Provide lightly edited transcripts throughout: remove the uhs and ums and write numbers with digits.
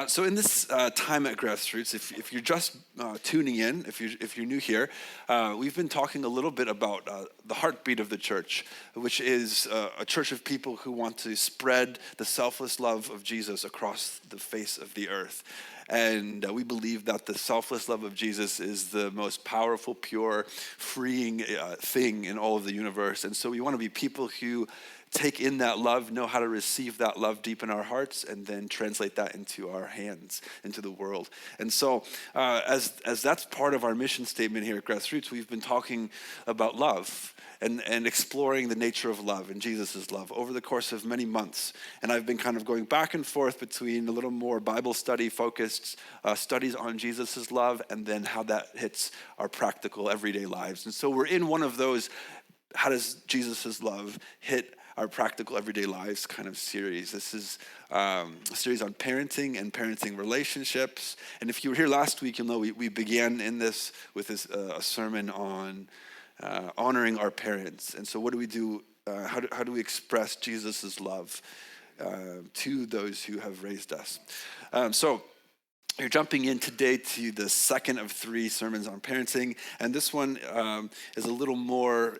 So in this time at Grassroots, if you're just tuning in, if you're new here, we've been talking a little bit about the heartbeat of the church, which is a church of people who want to spread the selfless love of Jesus across the face of the earth. And we believe that the selfless love of Jesus is the most powerful, pure, freeing thing in all of the universe. And so we want to be people who take in that love, know how to receive that love deep in our hearts, and then translate that into our hands, into the world. And so as that's part of our mission statement here at Grassroots, we've been talking about love and exploring the nature of love and Jesus' love over the course of many months. And I've been kind of going back and forth between a little more Bible study focused studies on Jesus' love and then how that hits our practical everyday lives. And so we're in one of those, how does Jesus' love hit our practical everyday lives kind of series. This is a series on parenting and parenting relationships. And if you were here last week, you'll know we began in this with a sermon on honoring our parents. And so what do we do? How do we express Jesus' love to those who have raised us? So you're jumping in today to the second of 3 sermons on parenting, and this one is a little more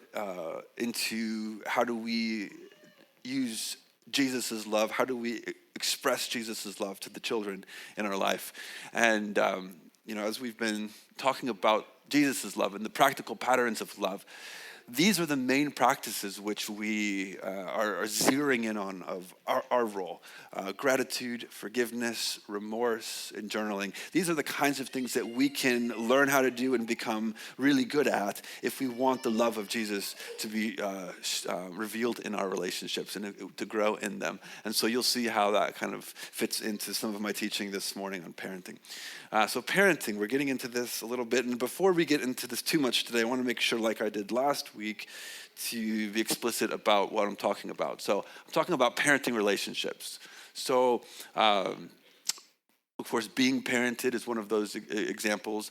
into how do we use Jesus' love, how do we express Jesus' love to the children in our life. And as we've been talking about Jesus' love and the practical patterns of love, these are the main practices which we are zeroing in on of our role. Gratitude, forgiveness, remorse, and journaling. These are the kinds of things that we can learn how to do and become really good at if we want the love of Jesus to be revealed in our relationships and to grow in them. And so you'll see how that kind of fits into some of my teaching this morning on parenting. So parenting, we're getting into this a little bit. And before we get into this too much today, I want to make sure, like I did last week, to be explicit about what I'm talking about. So I'm talking about parenting relationships. So, of course, being parented is one of those examples.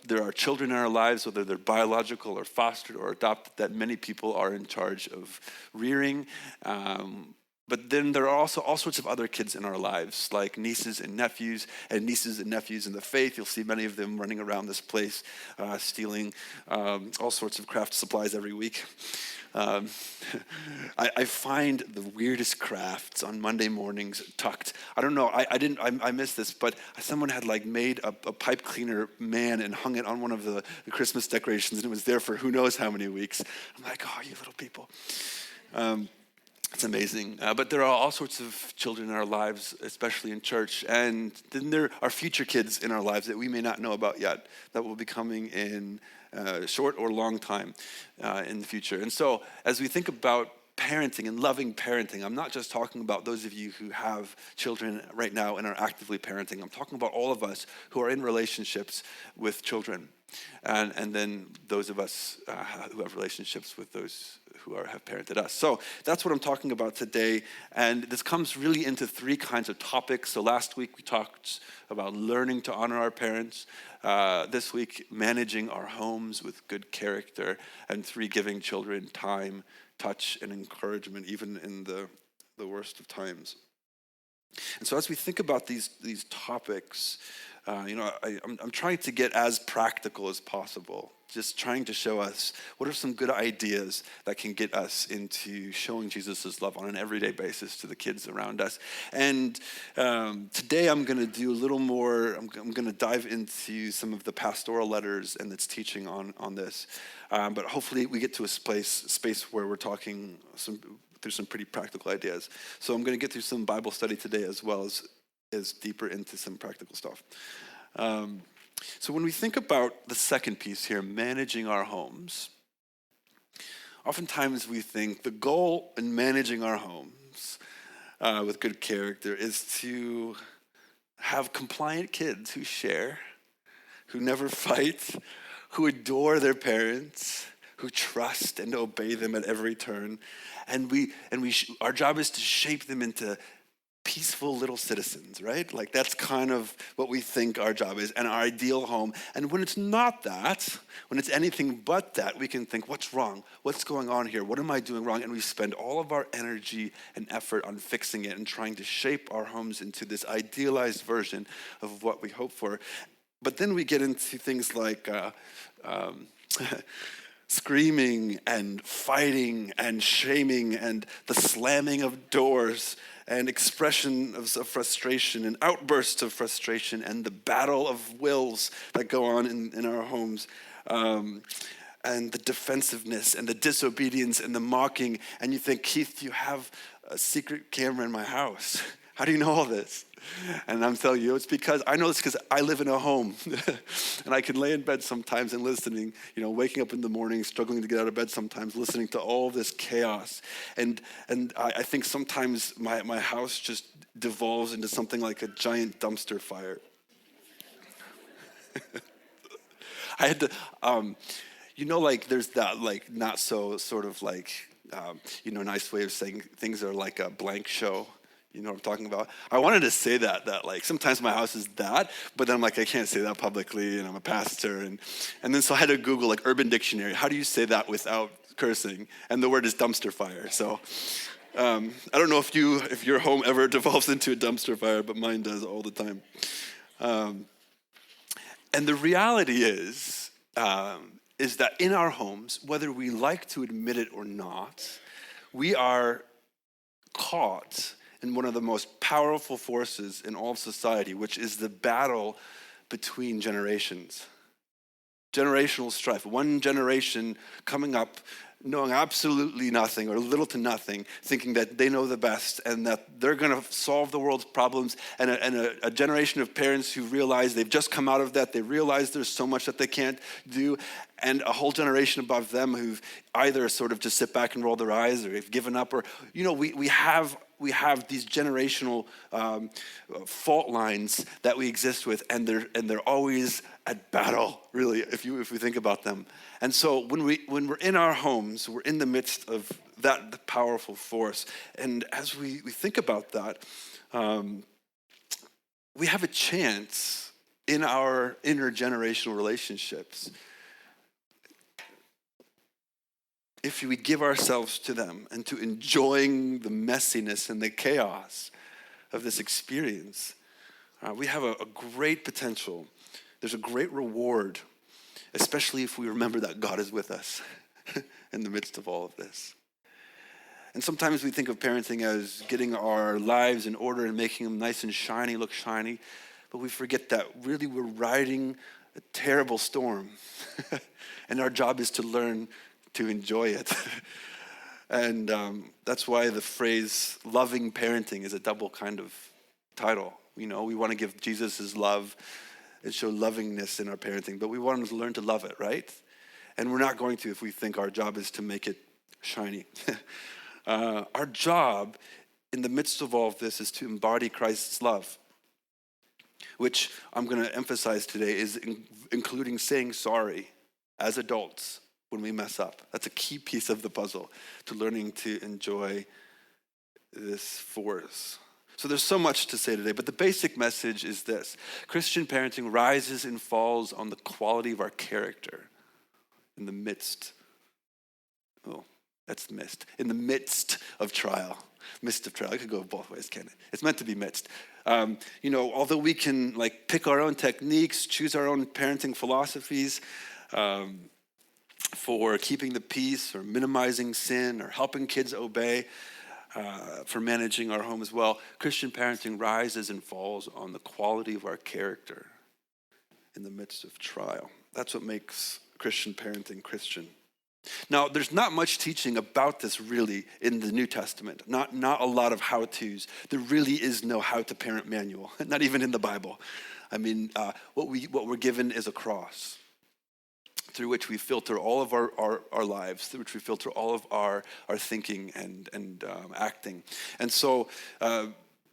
There are children in our lives, whether they're biological or fostered or adopted, that many people are in charge of rearing. But then there are also all sorts of other kids in our lives, like nieces and nephews in the faith. You'll see many of them running around this place, stealing all sorts of craft supplies every week. I find the weirdest crafts on Monday mornings tucked. I don't know, I missed this, but someone had made a pipe cleaner man and hung it on one of the Christmas decorations, and it was there for who knows how many weeks. I'm like, oh, you little people. It's amazing. But there are all sorts of children in our lives, especially in church. And then there are future kids in our lives that we may not know about yet, that will be coming in short or long time in the future. And so as we think about parenting and loving parenting, I'm not just talking about those of you who have children right now and are actively parenting. I'm talking about all of us who are in relationships with children. And then those of us who have relationships with those who have parented us. So that's what I'm talking about today. And this comes really into 3 kinds of topics. So last week we talked about learning to honor our parents. This week, managing our homes with good character. And 3, giving children time, touch, and encouragement, even in the worst of times. And so as we think about these topics, I'm trying to get as practical as possible, just trying to show us what are some good ideas that can get us into showing Jesus' love on an everyday basis to the kids around us. And today I'm going to do a little more, I'm going to dive into some of the pastoral letters and its teaching on this. But hopefully we get to a space where we're talking through some pretty practical ideas. So I'm going to get through some Bible study today as well as deeper into some practical stuff. So when we think about the second piece here, managing our homes, oftentimes we think the goal in managing our homes with good character is to have compliant kids who share, who never fight, who adore their parents, who trust and obey them at every turn. And our job is to shape them into peaceful little citizens, right? Like that's kind of what we think our job is and our ideal home. And when it's not that, when it's anything but that, we can think, what's wrong? What's going on here? What am I doing wrong? And we spend all of our energy and effort on fixing it and trying to shape our homes into this idealized version of what we hope for. But then we get into things like screaming and fighting and shaming and the slamming of doors and expression of frustration and outbursts of frustration and the battle of wills that go on in our homes, and the defensiveness and the disobedience and the mocking. And you think, Keith, you have a secret camera in my house. How do you know all this? And I'm telling you, it's because I know this because I live in a home. And I can lay in bed sometimes and listening, waking up in the morning, struggling to get out of bed sometimes, listening to all this chaos. And I think sometimes my house just devolves into something like a giant dumpster fire. I had to, like there's that like not so sort of like, nice way of saying things are like a blank show. You know what I'm talking about? I wanted to say that like sometimes my house is that, but then I'm like, I can't say that publicly, and I'm a pastor. And then so I had to Google like Urban Dictionary. How do you say that without cursing? And the word is dumpster fire. So I don't know if your home ever devolves into a dumpster fire, but mine does all the time. And the reality is that in our homes, whether we like to admit it or not, we are caught in one of the most powerful forces in all of society, which is the battle between generations. Generational strife. One generation coming up knowing absolutely nothing or little to nothing, thinking that they know the best and that they're going to solve the world's problems, and a generation of parents who realize they've just come out of that, they realize there's so much that they can't do, and a whole generation above them who've either sort of just sit back and roll their eyes or have given up, or, we have these generational fault lines that we exist with, and they're always at battle, really, if we think about them. And so when we're in our homes, we're in the midst of that powerful force. And as we think about that, we have a chance in our intergenerational relationships, if we give ourselves to them and to enjoying the messiness and the chaos of this experience, we have a great potential. There's a great reward, especially if we remember that God is with us in the midst of all of this. And sometimes we think of parenting as getting our lives in order and making them nice and shiny, look shiny, but we forget that really we're riding a terrible storm. And our job is to learn to enjoy it. And that's why the phrase loving parenting is a double kind of title. We want to give Jesus his love and show lovingness in our parenting, but we want them to learn to love it, right? And we're not going to if we think our job is to make it shiny. Our job in the midst of all of this is to embody Christ's love, which I'm going to emphasize today is including saying sorry as adults when we mess up. That's a key piece of the puzzle to learning to enjoy this force. So there's so much to say today, but the basic message is this: Christian parenting rises and falls on the quality of our character in the midst. In the midst of trial. Midst of trial. It could go both ways, can't it? It's meant to be midst. Although we can pick our own techniques, choose our own parenting philosophies, for keeping the peace or minimizing sin or helping kids obey, for managing our home as well, Christian parenting rises and falls on the quality of our character in the midst of trial. That's what makes Christian parenting Christian. Now, there's not much teaching about this really in the New Testament. Not a lot of how-tos. There really is no how-to-parent manual, not even in the Bible. I mean, what we're given is a cross through which we filter all of our lives, through which we filter all of our thinking and acting. And so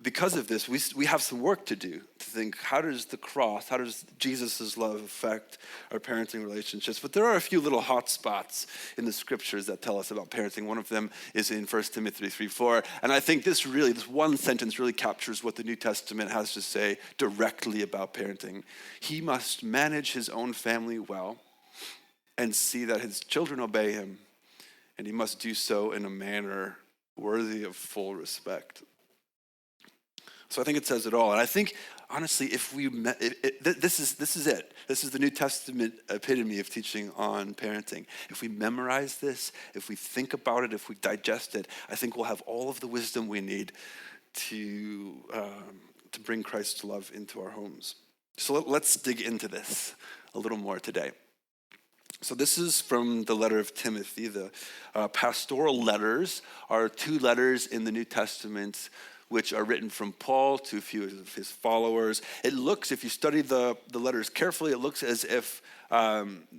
because of this, we have some work to do to think, how does the cross, how does Jesus' love affect our parenting relationships? But there are a few little hot spots in the scriptures that tell us about parenting. One of them is in 1 Timothy 3:4. And I think this one sentence really captures what the New Testament has to say directly about parenting. He must manage his own family well and see that his children obey him, and he must do so in a manner worthy of full respect. So I think it says it all. And I think, honestly, if we this is it. This is the New Testament epitome of teaching on parenting. If we memorize this, if we think about it, if we digest it, I think we'll have all of the wisdom we need to bring Christ's love into our homes. So let's dig into this a little more today. So this is from the letter of Timothy. The pastoral letters are two letters in the New Testament which are written from Paul to a few of his followers. It looks, if you study the letters carefully, it looks as if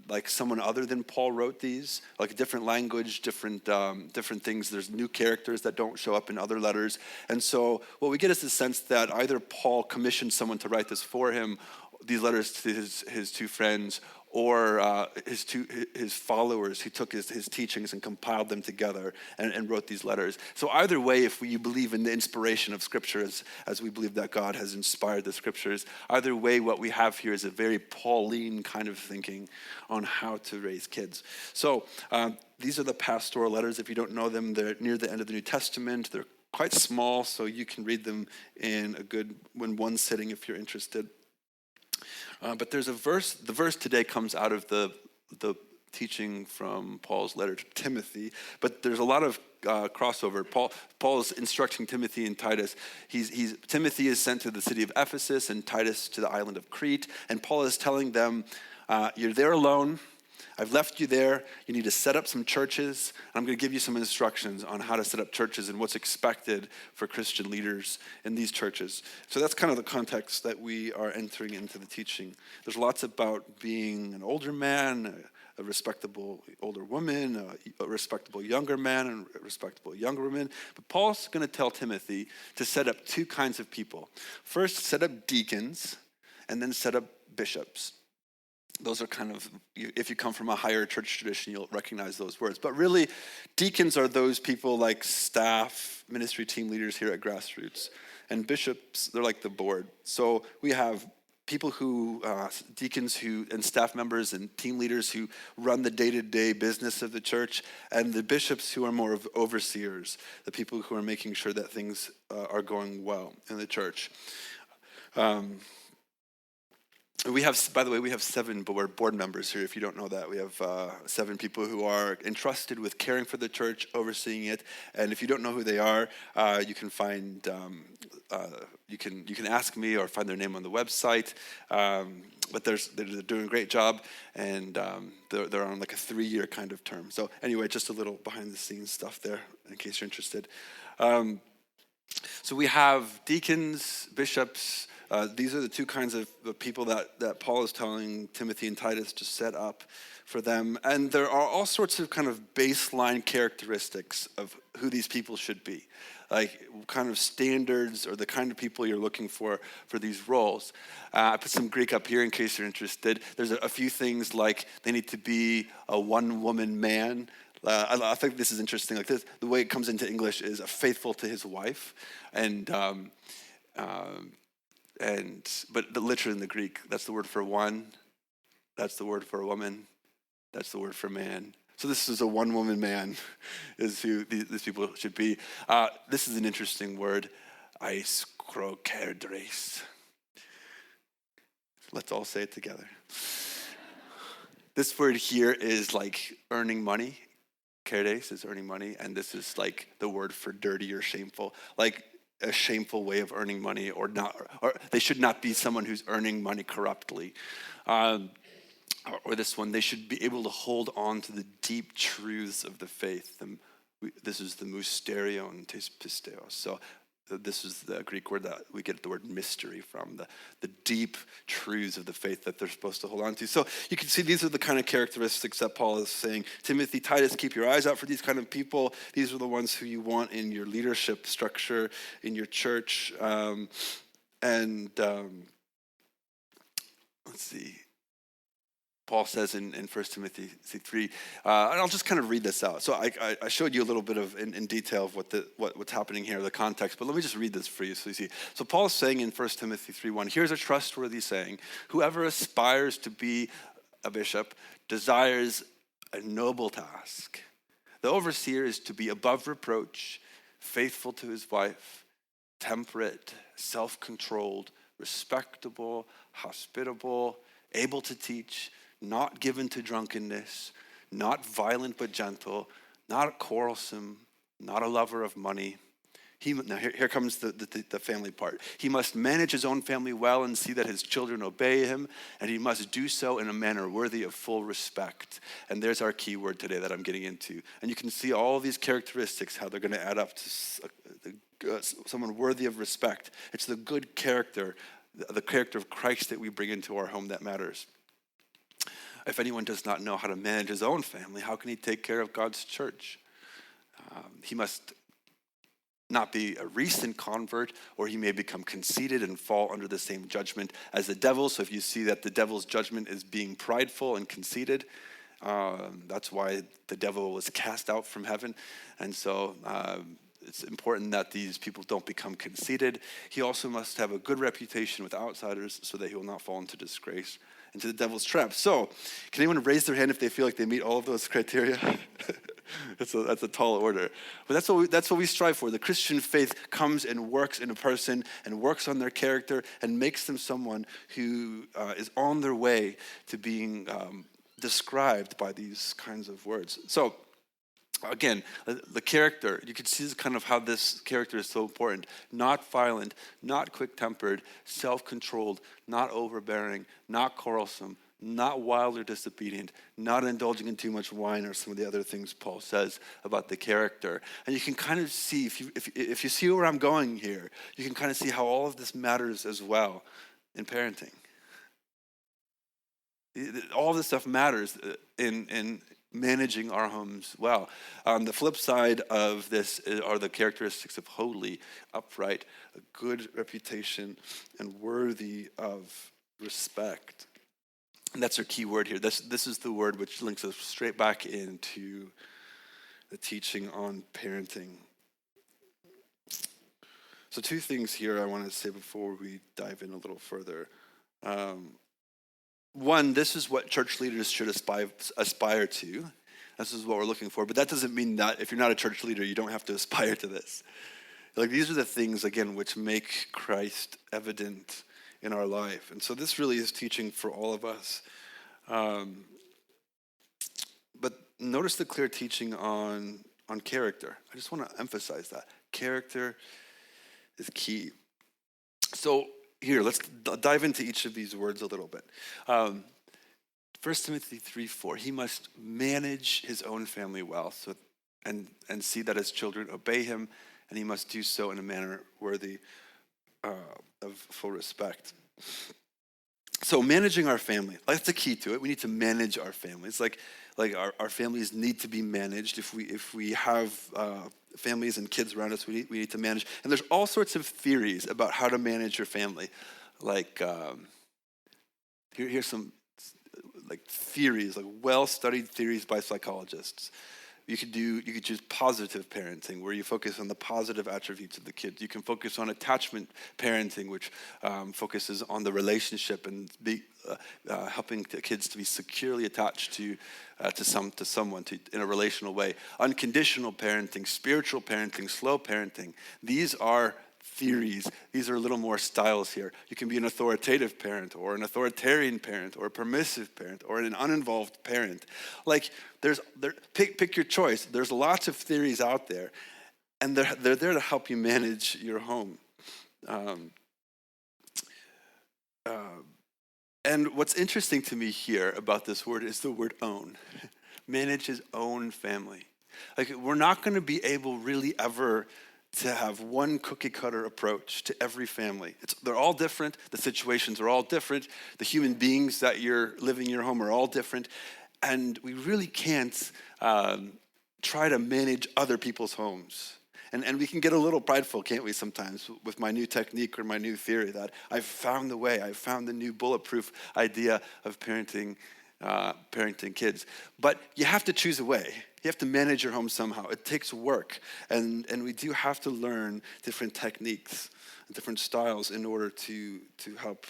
like someone other than Paul wrote these, like a different language, different things. There's new characters that don't show up in other letters. And so what we get is the sense that either Paul commissioned someone to write this for him, these letters to his two friends, or his followers who took his teachings and compiled them together and wrote these letters. So either way, if you believe in the inspiration of Scripture, as we believe that God has inspired the Scriptures, either way, what we have here is a very Pauline kind of thinking on how to raise kids. So these are the pastoral letters. If you don't know them, they're near the end of the New Testament. They're quite small, so you can read them in one sitting if you're interested. But there's a verse. The verse today comes out of the teaching from Paul's letter to Timothy. But there's a lot of crossover. Paul is instructing Timothy and Titus. Timothy is sent to the city of Ephesus and Titus to the island of Crete. And Paul is telling them, you're there alone. I've left you there. You need to set up some churches. I'm going to give you some instructions on how to set up churches and what's expected for Christian leaders in these churches. So that's kind of the context that we are entering into the teaching. There's lots about being an older man, a respectable older woman, a respectable younger man, and a respectable younger woman. But Paul's going to tell Timothy to set up two kinds of people. First, set up deacons, and then set up bishops. Those are kind of, if you come from a higher church tradition, you'll recognize those words. But really, deacons are those people like staff, ministry team leaders here at Grassroots. And bishops, they're like the board. So we have people deacons and staff members and team leaders who run the day-to-day business of the church, and the bishops who are more of overseers, the people who are making sure that things are going well in the church. We have 7 board members here, if you don't know that. We have 7 people who are entrusted with caring for the church, overseeing it. And if you don't know who they are, you can find, you can ask me or find their name on the website. But they're doing a great job, and they're on like a 3-year kind of term. So anyway, just a little behind the scenes stuff there, in case you're interested. So we have deacons, bishops. These are the two kinds of people that Paul is telling Timothy and Titus to set up for them. And there are all sorts of kind of baseline characteristics of who these people should be, like kind of standards or the kind of people you're looking for these roles. I put some Greek up here in case you're interested. There's a few things like they need to be a one-woman man. I think this is interesting. Like this, the way it comes into English is faithful to his wife, but literally in the Greek, that's the word for one, that's the word for a woman, that's the word for man. So this is a one-woman man, is who these people should be. This is an interesting word, aiskrokedres. Let's all say it together. This word here is like earning money. Kerdes is earning money, and this is like the word for dirty or shameful. Like a shameful way of earning money, or they should not be someone who's earning money corruptly. Or this one, they should be able to hold on to the deep truths of the faith. This is the mysterion tes pisteos. So this is the Greek word that we get the word mystery from, the deep truths of the faith that they're supposed to hold on to. So you can see these are the kind of characteristics that Paul is saying. Timothy, Titus, keep your eyes out for these kind of people. These are the ones who you want in your leadership structure, in your church. let's see. Paul says in 1 Timothy 3, and I'll just kind of read this out. So I showed you a little bit of in detail of what's happening here, the context, but let me just read this for you so you see. So Paul's saying in 1 Timothy 3:1, here's a trustworthy saying, whoever aspires to be a bishop desires a noble task. The overseer is to be above reproach, faithful to his wife, temperate, self-controlled, respectable, hospitable, able to teach, not given to drunkenness, not violent but gentle, not quarrelsome, not a lover of money. Now here comes the family part. He must manage his own family well and see that his children obey him, and he must do so in a manner worthy of full respect. And there's our key word today that I'm getting into. And you can see all of these characteristics, how they're going to add up to someone worthy of respect. It's the good character, the character of Christ that we bring into our home that matters. If anyone does not know how to manage his own family, how can he take care of God's church? He must not be a recent convert, or he may become conceited and fall under the same judgment as the devil. So if you see that the devil's judgment is being prideful and conceited, that's why the devil was cast out from heaven. And so it's important that these people don't become conceited. He also must have a good reputation with outsiders so that he will not fall into disgrace, into the devil's trap. So, can anyone raise their hand if they feel like they meet all of those criteria? That's a tall order. But that's what we strive for. The Christian faith comes and works in a person and works on their character and makes them someone who is on their way to being described by these kinds of words. So, again, the character, you can see kind of how this character is so important. Not violent, not quick-tempered, self-controlled, not overbearing, not quarrelsome, not wild or disobedient, not indulging in too much wine or some of the other things Paul says about the character. And you can kind of see, if you see where I'm going here, you can kind of see how all of this matters as well in parenting. All this stuff matters in managing our homes well. The flip side of this are the characteristics of holy, upright, a good reputation, and worthy of respect. And that's our key word here. This is the word which links us straight back into the teaching on parenting. So 2 things here I want to say before we dive in a little further. One, this is what church leaders should aspire to. This is what we're looking for. But that doesn't mean that if you're not a church leader, you don't have to aspire to this. Like, these are the things, again, which make Christ evident in our life. And so this really is teaching for all of us. But notice the clear teaching on character. I just want to emphasize that. Character is key. So here, let's dive into each of these words a little bit. 1 Timothy 3:4, he must manage his own family well and see that his children obey him, and he must do so in a manner worthy of full respect. So managing our family, that's the key to it. We need to manage our families. Like our families need to be managed. If we have families and kids around us, we need to manage. And there's all sorts of theories about how to manage your family. Like here's some theories, like well-studied theories by psychologists. You could choose positive parenting, where you focus on the positive attributes of the kids. You can focus on attachment parenting, which focuses on the relationship and helping the kids to be securely attached to someone in a relational way. Unconditional parenting, spiritual parenting, slow parenting. These are theories. These are a little more styles here. You can be an authoritative parent, or an authoritarian parent, or a permissive parent, or an uninvolved parent. Pick your choice. There's lots of theories out there, and they're there to help you manage your home. And what's interesting to me here about this word is the word own. Manage his own family. We're not going to be able really ever to have one cookie cutter approach to every family. They're all different. The situations are all different. The human beings that you're living in your home are all different. And we really can't try to manage other people's homes. And we can get a little prideful, can't we, sometimes, with my new technique or my new theory that I've found the way, I've found the new bulletproof idea of parenting kids. But you have to choose a way. You have to manage your home somehow. It takes work. And we do have to learn different techniques, different styles in order to help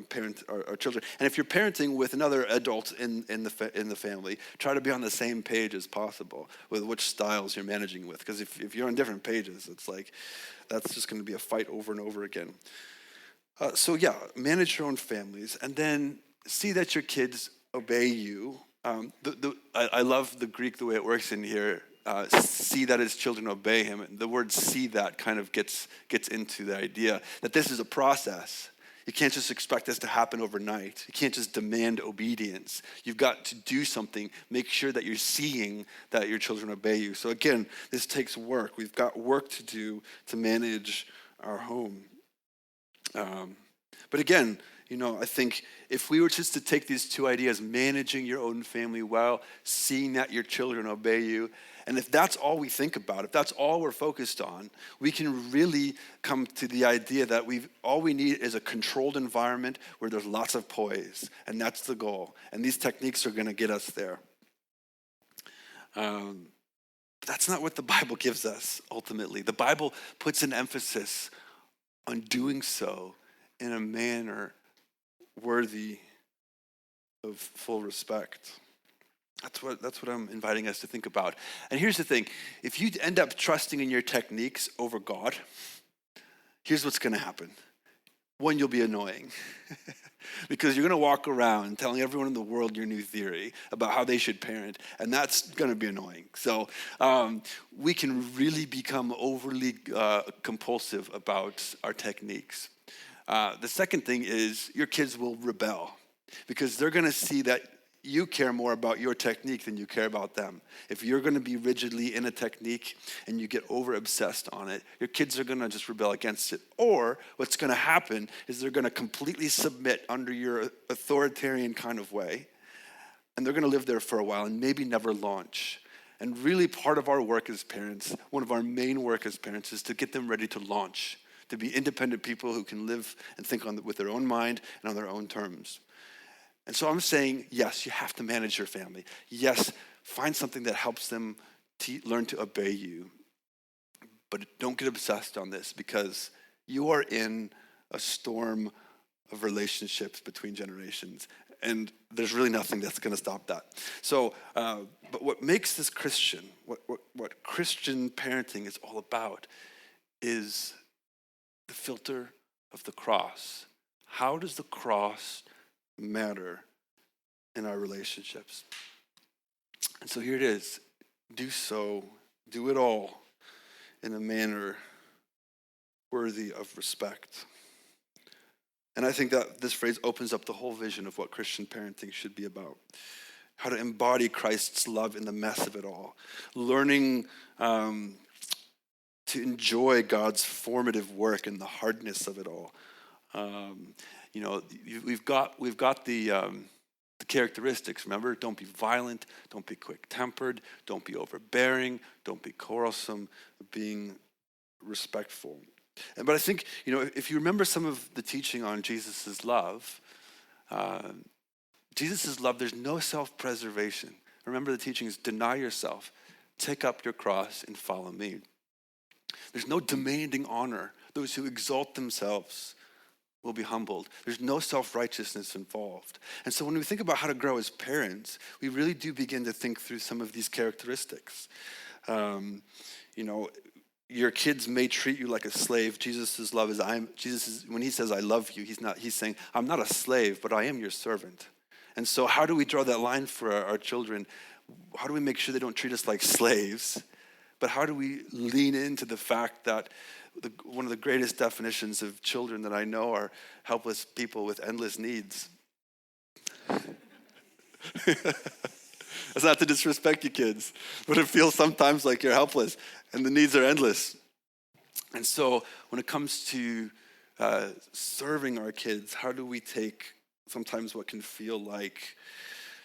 parent our children. And if you're parenting with another adult in the family, try to be on the same page as possible with which styles you're managing with. Because if you're on different pages, it's like, that's just going to be a fight over and over again. So manage your own families, and then see that your kids obey you. I love the Greek, the way it works in here. See that his children obey him. And the word "see that" kind of gets into the idea that this is a process. You can't just expect this to happen overnight. You can't just demand obedience. You've got to do something. Make sure that you're seeing that your children obey you. So again, this takes work. We've got work to do to manage our home. But again, I think if we were just to take these two ideas, managing your own family well, seeing that your children obey you, and if that's all we think about, if that's all we're focused on, we can really come to the idea that all we need is a controlled environment where there's lots of poise, and that's the goal. And these techniques are going to get us there. But that's not what the Bible gives us, ultimately. The Bible puts an emphasis on doing so in a manner worthy of full respect. That's what I'm inviting us to think about. And here's the thing. If you end up trusting in your techniques over God, here's what's going to happen. One, you'll be annoying. Because you're going to walk around telling everyone in the world your new theory about how they should parent, and that's going to be annoying. So we can really become overly compulsive about our techniques. The second thing is your kids will rebel because they're going to see that you care more about your technique than you care about them. If you're going to be rigidly in a technique and you get over-obsessed on it, your kids are going to just rebel against it. Or what's going to happen is they're going to completely submit under your authoritarian kind of way, and they're going to live there for a while and maybe never launch. And really part of our work as parents, one of our main work as parents, is to get them ready to launch, to be independent people who can live and think with their own mind and on their own terms. And so I'm saying, yes, you have to manage your family. Yes, find something that helps them learn to obey you. But don't get obsessed on this because you are in a storm of relationships between generations. And there's really nothing that's going to stop that. So, but what makes this Christian, what Christian parenting is all about is the filter of the cross. How does the cross matter in our relationships? And so here it is. Do it all in a manner worthy of respect. And I think that this phrase opens up the whole vision of what Christian parenting should be about. How to embody Christ's love in the mess of it all. Learning to enjoy God's formative work in the hardness of it all. We've got the characteristics. Remember, don't be violent, don't be quick-tempered, don't be overbearing, don't be quarrelsome, being respectful. But I think, if you remember some of the teaching on Jesus' love, there's no self-preservation. Remember the teaching is deny yourself, take up your cross, and follow me. There's no demanding honor. Those who exalt themselves will be humbled. There's no self-righteousness involved. And so when we think about how to grow as parents, we really do begin to think through some of these characteristics. Your kids may treat you like a slave. Jesus' love is when he says I love you, he's saying I'm not a slave, but I am your servant. And so how do we draw that line for our children? How do we make sure they don't treat us like slaves? But how do we lean into the fact that one of the greatest definitions of children that I know are helpless people with endless needs? That's not to disrespect you kids, but it feels sometimes like you're helpless and the needs are endless. And so when it comes to serving our kids, how do we take sometimes what can feel like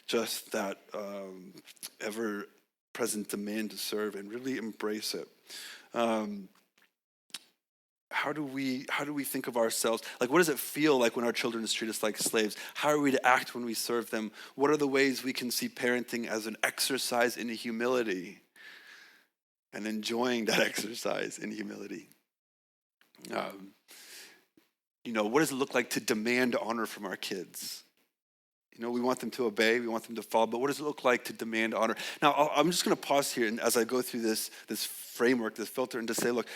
just that ever-present demand to serve and really embrace it? Um, how do we think of ourselves? Like, what does it feel like when our children treat us like slaves? How are we to act when we serve them? What are the ways we can see parenting as an exercise in humility and enjoying that exercise in humility? What does it look like to demand honor from our kids? We want them to obey, we want them to follow, but what does it look like to demand honor? Now, I'm just going to pause here, and as I go through this framework, this filter, and to say, look,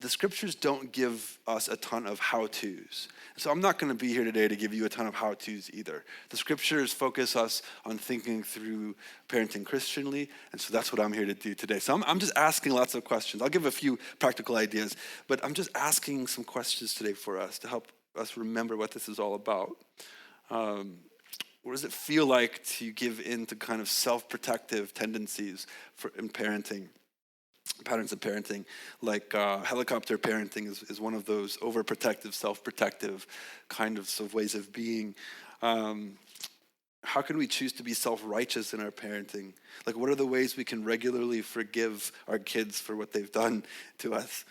the scriptures don't give us a ton of how-tos. So I'm not going to be here today to give you a ton of how-tos either. The scriptures focus us on thinking through parenting Christianly, and so that's what I'm here to do today. So I'm just asking lots of questions. I'll give a few practical ideas, but I'm just asking some questions today for us to help us remember what this is all about. What does it feel like to give in to kind of self-protective tendencies in parenting? Patterns of parenting, like helicopter parenting is one of those overprotective, self-protective kind of ways of being. How can we choose to be self-righteous in our parenting? Like, what are the ways we can regularly forgive our kids for what they've done to us?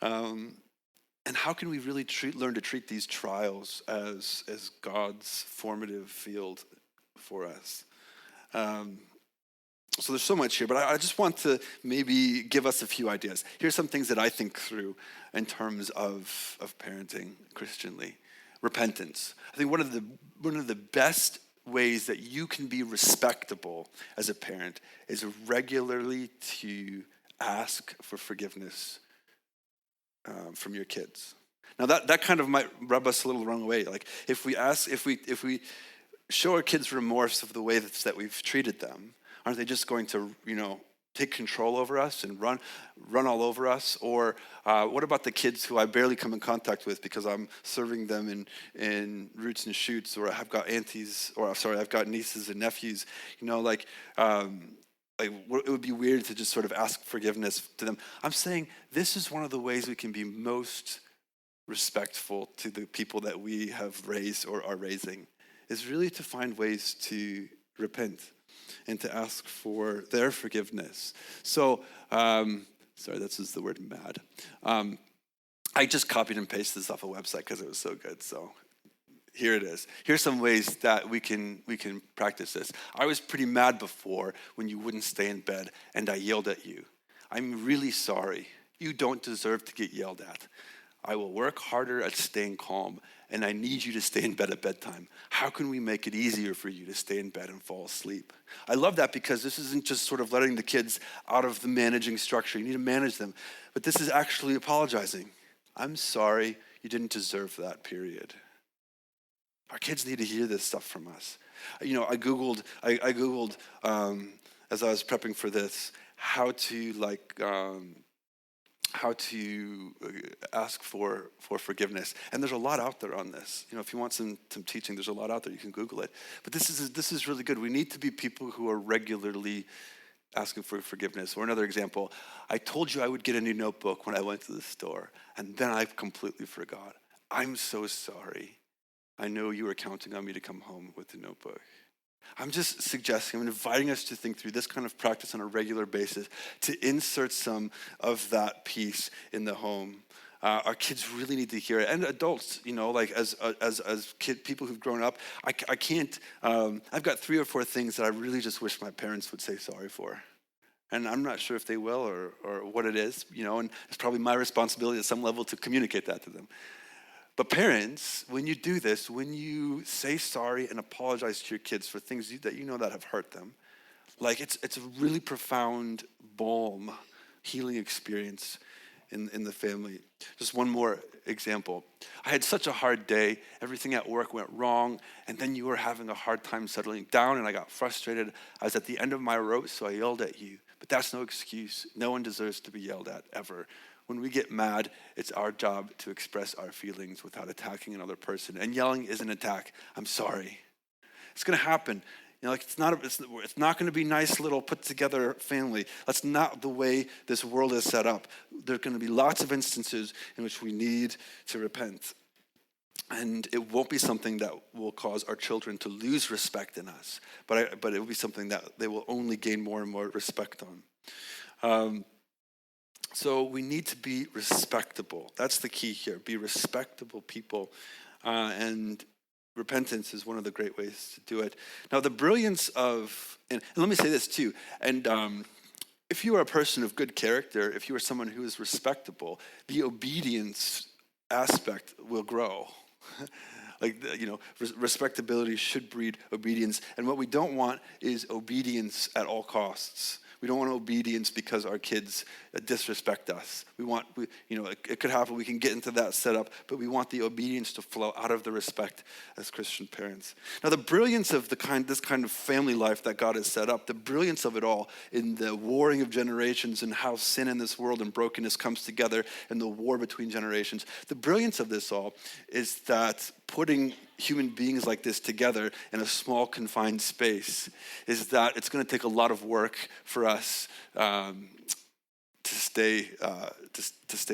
And how can we really learn to treat these trials as God's formative field for us? So there's so much here, but I just want to maybe give us a few ideas. Here's some things that I think through in terms of parenting Christianly. Repentance. I think one of the best ways that you can be respectable as a parent is regularly to ask for forgiveness from your kids. Now that kind of might rub us a little the wrong way. Like if we show our kids remorse of the way that we've treated them, aren't they just going to, take control over us and run all over us? Or what about the kids who I barely come in contact with because I'm serving them in Roots and Shoots, or I've got I've got nieces and nephews, it would be weird to just sort of ask forgiveness to them. I'm saying this is one of the ways we can be most respectful to the people that we have raised or are raising, is really to find ways to repent and to ask for their forgiveness. So, sorry, this is the word mad. I just copied and pasted this off a website because it was so good. So here it is. Here's some ways that we can practice this. I was pretty mad before when you wouldn't stay in bed and I yelled at you. I'm really sorry. You don't deserve to get yelled at. I will work harder at staying calm, and I need you to stay in bed at bedtime. How can we make it easier for you to stay in bed and fall asleep? I love that because this isn't just sort of letting the kids out of the managing structure. You need to manage them. But this is actually apologizing. I'm sorry, you didn't deserve that, period. Our kids need to hear this stuff from us. I Googled as I was prepping for this, how to ask for forgiveness. And there's a lot out there on this. If you want some teaching, there's a lot out there. You can Google it. But this is really good. We need to be people who are regularly asking for forgiveness. Or another example, I told you I would get a new notebook when I went to the store, and then I completely forgot. I'm so sorry. I know you were counting on me to come home with the notebook. I'm just suggesting, I'm inviting us to think through this kind of practice on a regular basis to insert some of that peace in the home. Our kids really need to hear it, and adults, as people who've grown up, I can't. I've got 3 or 4 things that I really just wish my parents would say sorry for, and I'm not sure if they will or what it is, and it's probably my responsibility at some level to communicate that to them. But parents, when you do this, when you say sorry and apologize to your kids for things that that have hurt them, it's a really profound balm, healing experience in the family. Just one more example. I had such a hard day. Everything at work went wrong, and then you were having a hard time settling down, and I got frustrated. I was at the end of my rope, so I yelled at you. But that's no excuse. No one deserves to be yelled at, ever. When we get mad, it's our job to express our feelings without attacking another person. And yelling is an attack. I'm sorry. It's going to happen. It's not going to be nice little put together family. That's not the way this world is set up. There are going to be lots of instances in which we need to repent. And it won't be something that will cause our children to lose respect in us, but it will be something that they will only gain more and more respect on. So we need to be respectable. That's the key here. Be respectable people. And repentance is one of the great ways to do it. Now, the brilliance of, and let me say this too, and if you are a person of good character, if you are someone who is respectable, the obedience aspect will grow. Respectability should breed obedience. And what we don't want is obedience at all costs. We don't want obedience because our kids disrespect us. It could happen. We can get into that setup, but we want the obedience to flow out of the respect as Christian parents. Now, the brilliance of this kind of family life that God has set up, the brilliance of it all in the warring of generations and how sin in this world and brokenness comes together and the war between generations. The brilliance of this all is that putting human beings like this together in a small confined space is that it's going to take a lot of work for us to stay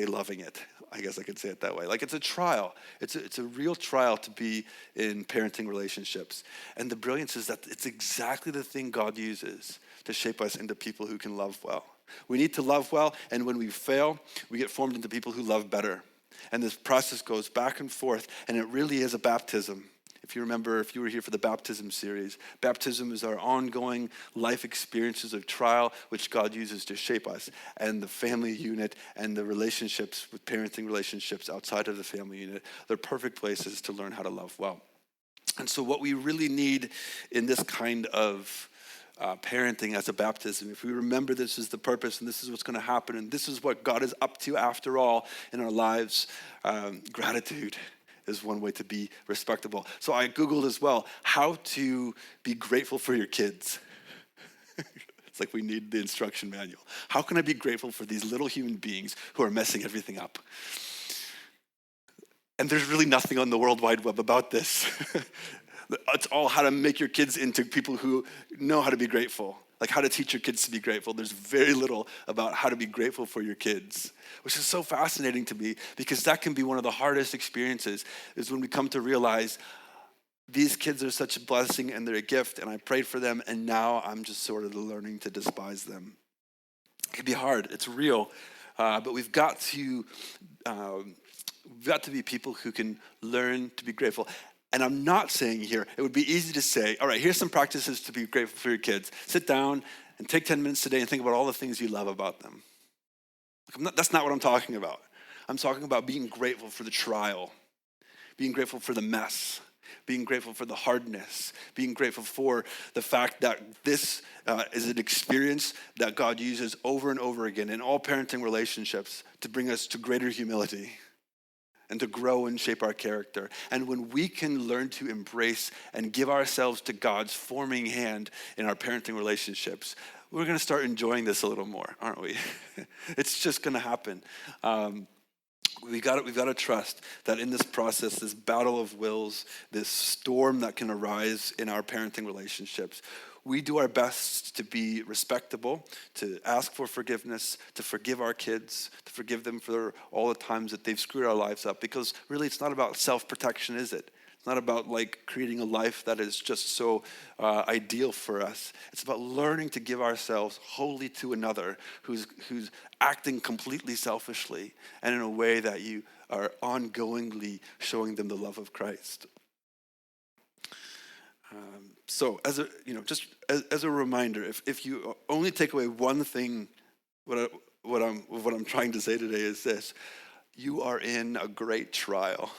loving it. I guess I could say it that way. Like, it's a trial. It's a real trial to be in parenting relationships. And the brilliance is that it's exactly the thing God uses to shape us into people who can love well. We need to love well, and when we fail, we get formed into people who love better. And this process goes back and forth, and it really is a baptism. If you remember, if you were here for the baptism series, baptism is our ongoing life experiences of trial, which God uses to shape us. And the family unit and the relationships with parenting relationships outside of the family unit, they're perfect places to learn how to love well. And so what we really need in this kind of parenting as a baptism, if we remember this is the purpose and this is what's going to happen and this is what God is up to after all in our lives, gratitude is one way to be respectable. So I Googled as well, how to be grateful for your kids. It's like we need the instruction manual. How can I be grateful for these little human beings who are messing everything up? And there's really nothing on the World Wide Web about this. It's all how to make your kids into people who know how to be grateful, like how to teach your kids to be grateful. There's very little about how to be grateful for your kids, which is so fascinating to me because that can be one of the hardest experiences is when we come to realize these kids are such a blessing and they're a gift and I prayed for them and now I'm just sort of learning to despise them. It can be hard, it's real, but we've got to be people who can learn to be grateful. And I'm not saying here, it would be easy to say, all right, here's some practices to be grateful for your kids. Sit down and take 10 minutes today and think about all the things you love about them. That's not what I'm talking about. I'm talking about being grateful for the trial, being grateful for the mess, being grateful for the hardness, being grateful for the fact that this is an experience that God uses over and over again in all parenting relationships to bring us to greater humility and to grow and shape our character. And when we can learn to embrace and give ourselves to God's forming hand in our parenting relationships, we're gonna start enjoying this a little more, aren't we? It's just gonna happen. We've got to trust that in this process, this battle of wills, this storm that can arise in our parenting relationships, we do our best to be respectable, to ask for forgiveness, to forgive our kids, to forgive them for all the times that they've screwed our lives up. Because really, it's not about self-protection, is it? It's not about like creating a life that is just so ideal for us. It's about learning to give ourselves wholly to another who's acting completely selfishly and in a way that you are ongoingly showing them the love of Christ. So as a reminder, if you only take away one thing, what I'm trying to say today is this: you are in a great trial.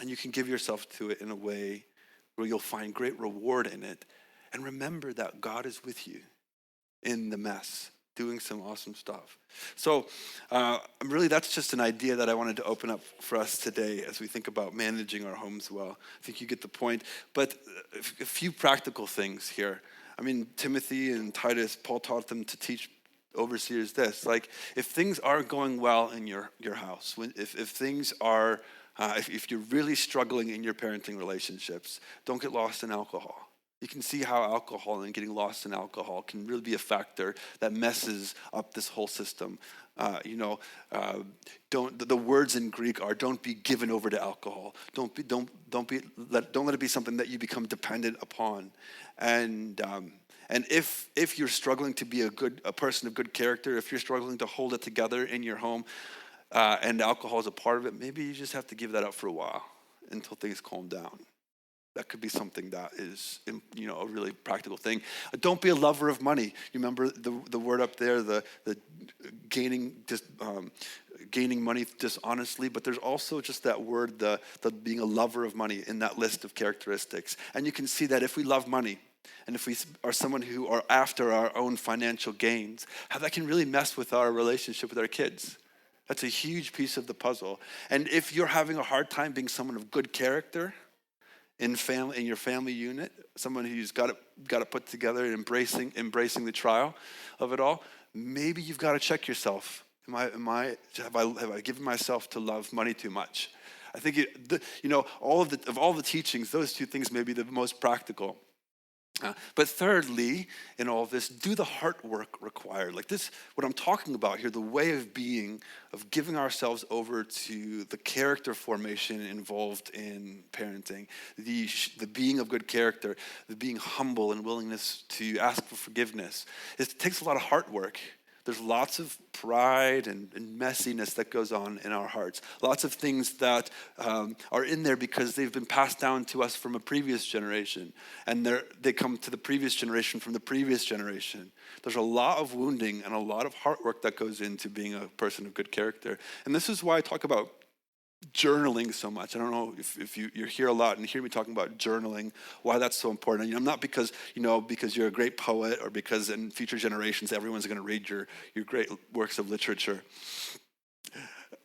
And you can give yourself to it in a way where you'll find great reward in it. And remember that God is with you in the mess, doing some awesome stuff. So really that's just an idea that I wanted to open up for us today as we think about managing our homes well. I think you get the point. But a few practical things here. I mean, Timothy and Titus, Paul taught them to teach overseers this. Like, if things are going well in your house, if things are, if you're really struggling in your parenting relationships, don't get lost in alcohol. You can see how alcohol and getting lost in alcohol can really be a factor that messes up this whole system. The words in Greek are don't be given over to alcohol. Don't let it be something that you become dependent upon. And And if you're struggling to be a person of good character, if you're struggling to hold it together in your home, and alcohol is a part of it, maybe you just have to give that up for a while until things calm down. That could be something that is, a really practical thing. Don't be a lover of money. You remember the word up there, the gaining money dishonestly. But there's also just that word, the being a lover of money in that list of characteristics. And you can see that if we love money, and if we are someone who are after our own financial gains, how that can really mess with our relationship with our kids. That's a huge piece of the puzzle. And if you're having a hard time being someone of good character, in your family unit, someone who's got it put together and embracing the trial of it all, maybe you've got to check yourself. Have I given myself to love money too much? I think all of the teachings, those two things may be the most practical. But thirdly, in all of this, do the heart work required. Like this, what I'm talking about here, the way of being, of giving ourselves over to the character formation involved in parenting, the being of good character, the being humble and willingness to ask for forgiveness. It takes a lot of heart work. There's lots of pride and messiness that goes on in our hearts. Lots of things that are in there because they've been passed down to us from a previous generation. And they come to the previous generation from the previous generation. There's a lot of wounding and a lot of heart work that goes into being a person of good character. And this is why I talk about journaling so much. I don't know if you're here a lot and hear me talking about journaling, why that's so important. I'm not because you're a great poet or because in future generations everyone's going to read your great works of literature.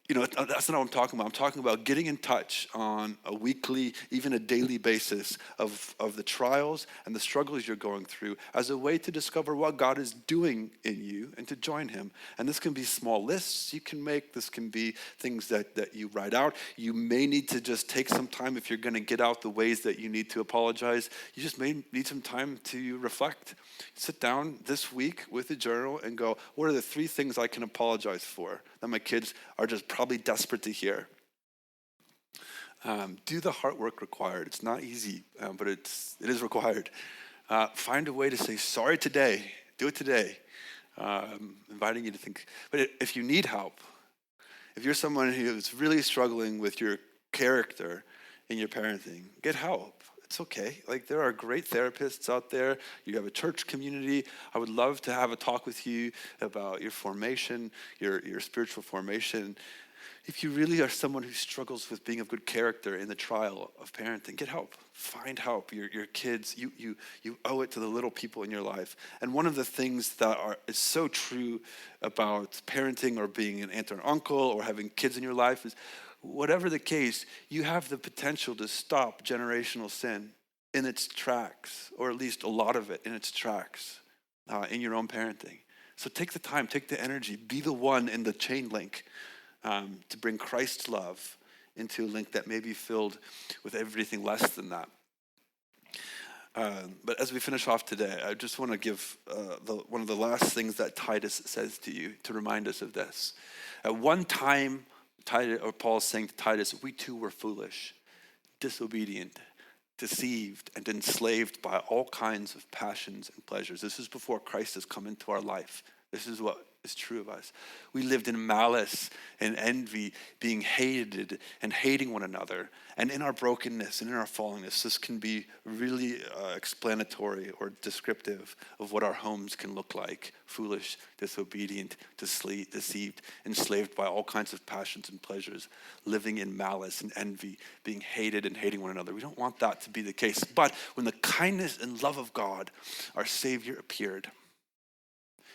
That's not what I'm talking about. I'm talking about getting in touch on a weekly, even a daily basis of the trials and the struggles you're going through as a way to discover what God is doing in you and to join him. And this can be small lists you can make. This can be things that you write out. You may need to just take some time if you're going to get out the ways that you need to apologize. You just may need some time to reflect. Sit down this week with a journal and go, what are the 3 things I can apologize for that my kids are just probably desperate to hear? Do the heart work required. It's not easy, but it is required. Find a way to say sorry today. Do it today. Inviting you to think. But if you need help, if you're someone who is really struggling with your character in your parenting, get help. It's okay. Like, there are great therapists out there. You have a church community. I would love to have a talk with you about your formation, your spiritual formation. If you really are someone who struggles with being of good character in the trial of parenting, get help. Find help. Your kids, you owe it to the little people in your life. And one of the things that is so true about parenting or being an aunt or an uncle or having kids in your life is, whatever the case, you have the potential to stop generational sin in its tracks, or at least a lot of it in its tracks, in your own parenting. So take the time, take the energy, be the one in the chain link to bring Christ's love into a link that may be filled with everything less than that. But as we finish off today, I just want to give one of the last things that Titus says to you to remind us of this. At one time, Paul is saying to Titus, we too were foolish, disobedient, deceived, and enslaved by all kinds of passions and pleasures. This is before Christ has come into our life. This is what is true of us. We lived in malice and envy, being hated and hating one another. And in our brokenness and in our fallenness, this can be really explanatory or descriptive of what our homes can look like. Foolish, disobedient, deceived, enslaved by all kinds of passions and pleasures, living in malice and envy, being hated and hating one another. We don't want that to be the case. But when the kindness and love of God, our Savior, appeared,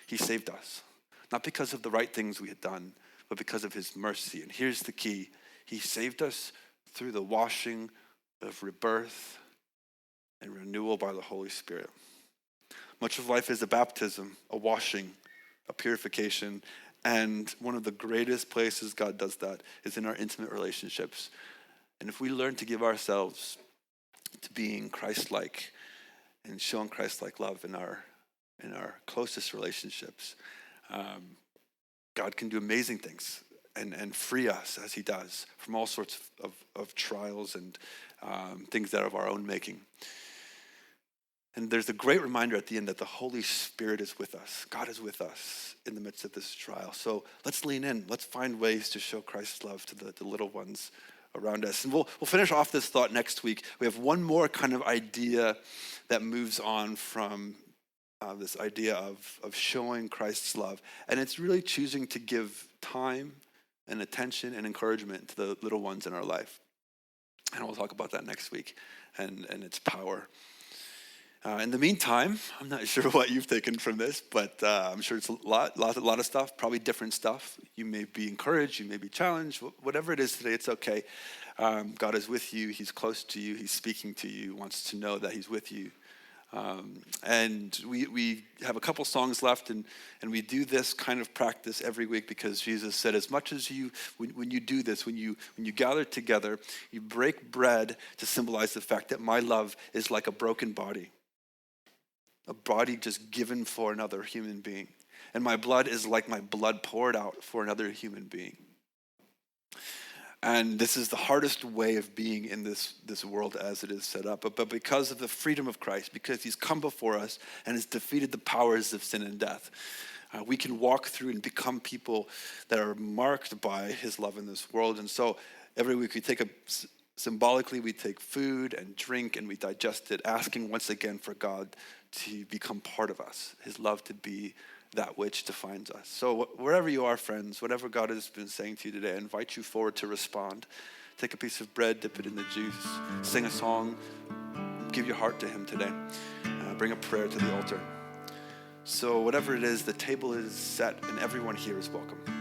he saved us. Not because of the right things we had done, but because of his mercy. And here's the key. He saved us through the washing of rebirth and renewal by the Holy Spirit. Much of life is a baptism, a washing, a purification. And one of the greatest places God does that is in our intimate relationships. And if we learn to give ourselves to being Christ-like and showing Christ-like love in our closest relationships, God can do amazing things and free us, as he does, from all sorts of trials and things that are of our own making. And there's a great reminder at the end that the Holy Spirit is with us. God is with us in the midst of this trial. So let's lean in. Let's find ways to show Christ's love to the little ones around us. And we'll finish off this thought next week. We have one more kind of idea that moves on from this idea of showing Christ's love. And it's really choosing to give time and attention and encouragement to the little ones in our life. And we'll talk about that next week and its power. In the meantime, I'm not sure what you've taken from this, but I'm sure it's a lot of stuff, probably different stuff. You may be encouraged, you may be challenged, whatever it is today, it's okay. God is with you, he's close to you, he's speaking to you, wants to know that he's with you. And we have a couple songs left, and we do this kind of practice every week because Jesus said, as much as when you do this, when you gather together, you break bread to symbolize the fact that my love is like a broken body. A body just given for another human being. And my blood is like my blood poured out for another human being. And this is the hardest way of being in this world as it is set up. But because of the freedom of Christ, because he's come before us and has defeated the powers of sin and death, we can walk through and become people that are marked by his love in this world. And so every week we symbolically, we take food and drink and we digest it, asking once again for God to become part of us, his love to be that which defines us. So wherever you are, friends, whatever God has been saying to you today, I invite you forward to respond. Take a piece of bread, dip it in the juice, sing a song, give your heart to him today. Bring a prayer to the altar. So whatever it is, the table is set and everyone here is welcome.